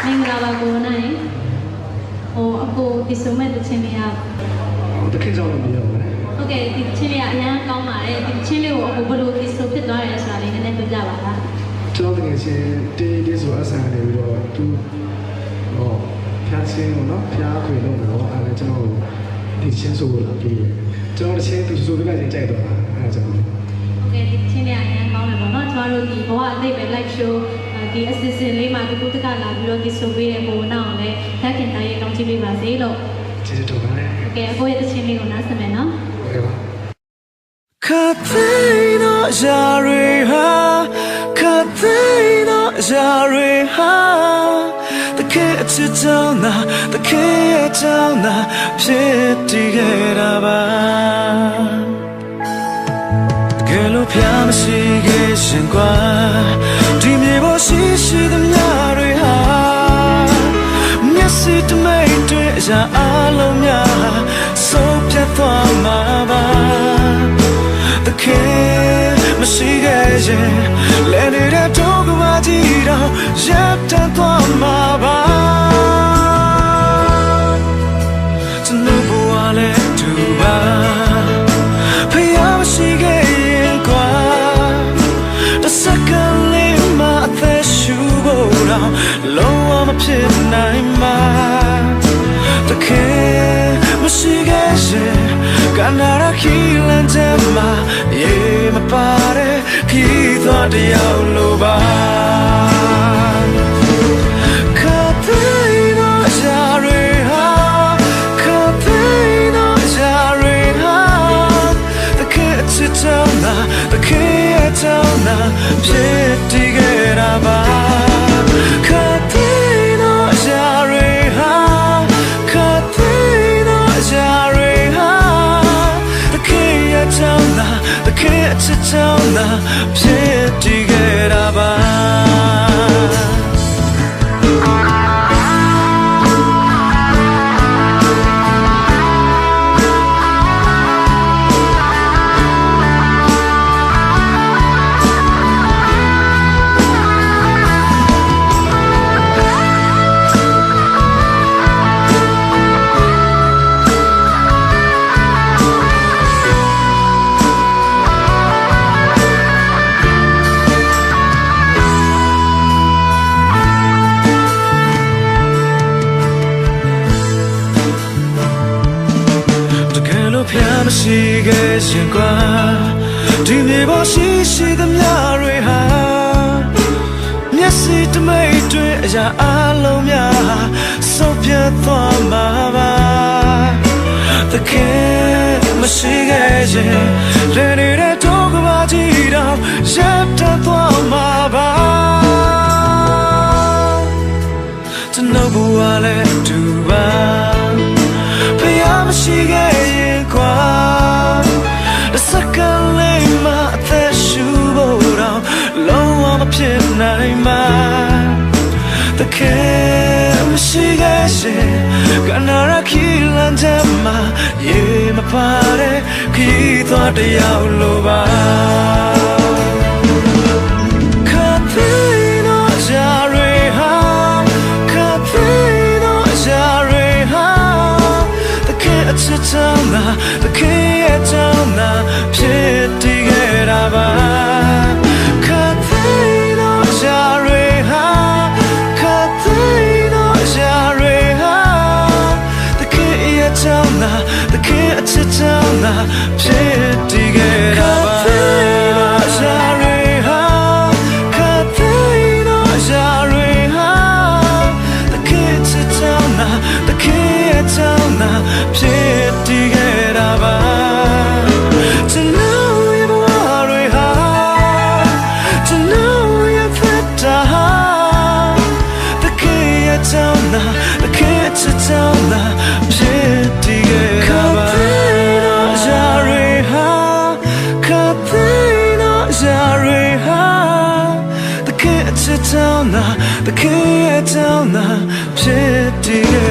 မင်္ဂလာပါကိုနိုင်အခုဒီစုံမဲ့တချင်းလေးကတခင်ကြောင့်လည်းမရပါဘူးဟုတ်ကဲ့ဒီချင်းလေးကအများကောင်းပါတယ်ဒီချင်းလေးကိုအခုဘယ်လိုဒီစုံဖြစ်သွားတယ်ဆိုတာလေးနည်းနည်းပြောပြပါလားကျွန်တော်တကယ်ချင်းတေးဆိုအဆန်နေပြီးတော့သူဖျားချင်းကိုနော်ဖျားခွေလို့တော့အဲ့ဒါကျွန်တော်ဒီချင်းဆိုလာပြီးကျွန်တော်တချင်းသူဆိုပြလိုက်ချင်းကြိုက်တော့အဲ့ဒါကျွန်တော်ဟုတ်ကဲ့ဒီချင်းလေးကအများကောင်းတယ်ပေါ့နော်ကျွန်တော်တို့ဒီဘဝအသိပဲ live show ဒီအစီအစဉ်လေးမှာဒီကုသကလာပြီးတော့ဒီဆိုပေးတဲ့ပုံနောက်အောင်လည်းလက်ခင်တိုင်းကောင်းချီးပေးပါစေလို့ကျေးဇူးတော်ပါတယ်ဟုတ်ကဲ့အခုရဲ့တချင်းလေးကိုနားဆင်မယ်နော်ဟုတ်ကဲ့ပါခတ်သိတော့ရာရီဟာခတ်သိတော့ရာရီဟာတကယ်အချစ်ကြောင့်သာတကယ်အကြောင်းသာဖြစ်တည်ခဲ့တာပါတကယ်လို့ဖျားမရှိခဲ့ရှင်ကွာဒီမြေပေါ်ရှိသမျှတွေဟာမျက်စိတမိတ်တွေအရာအလုံးများဆုံးဖြတ်သွားမှာပါတကယ်မရှိခဲ့ရင်လည်းနေတဲ့တော့ကဘာကြီးတော့ရပ်တန့်သွားမှာပါကျွန်တော်ဘဝလည်းတူပါဖျားမရှိခဲ့ရင်ကွာတစက္ကန့်လေးမှအသက်ရှူဖို့တော့လုံးဝမဖြစ်နိုင်မှာတကယ်မရှိခဲ့ရင်ကနာရခီလန်ချမ်းမှာရေမပါတဲ့ခီးသွားတယောက်လိုပါခတ်သိတော့ရာရီဟာခတ်သိတော့ရာရီဟာတကယ်ချစ်ကြောင်းသာတကယ်အကြောင်းသာဖြစ်တည်ခဲ့တာပါခတ်သိတော့ရာရီဟာခတ်သိတော့ရာရီဟာတကယ်အကြောင်းသာတကယ်အချစ်ကြောင်းသာဖြစ်တည်ခဲ့တာပါဖျားမရှိခဲ့ရင်ကွာဒီမြေပေါ်ရှိသမျှတွေဟာမျက်စိတမိတ်တွေအရာအလုံးများဆုံးဖြတ်သွားမှာပါတကယ်မရှိခဲ့ရင်လည်းနေတဲ့တော့ကဘာကြီးတော့ရပ်တန့်သွားမှာပါကျွန်တော်ဘဝလည်းတူပါဖျားမရှိခဲ့ရင်ကွာတစက္ကန့်လေးမှအသက်ရှူဖို့တော့လုံးဝမဖြစ်နိုင်မှာတကယ်မရှိခဲ့ရင်ကနာရခီလန်ချမ်းမှာရေမပါတဲ့ခီးသွားတယောက်လိုပါခတ်သိတော့ရာရီဟာခတ်သိတော့ရာရီဟာအချစ်ကြောင့်သာတကယ်အကြောင်းသာဖြစ်တည်ခဲ့တာပါခတ်သိတော့ရာရီဟာခတ်သိတော့ရာရီဟာတကယ်အကြောင်းသာတကယ်အချစ်ကြောင့်သာဖြစ်တည်ခဲ့တာပါခတ်သိတော့ရာရီဟာခတ်သိတော့ရာရီဟာတကယ်အချစ်ကြောင့်သာတကယ်အကြောင်းသာဖြစ်တည်ခဲ့တာပါကျွန်တော်ရဲ့ဘဝတွေဟာကျွန်တော်ရဲ့သက်တာဟာတကယ်အကြောင်းသာတကယ်အချစ်ကြောင့်သာဖြစ်တည်ခဲ့တာပါရာရီဟာခတ်သိတော့ရာရီဟာတကယ်အချစ်ကြောင့်သာတကယ်အကြောင်းသာဖြစ်တည်ခဲ့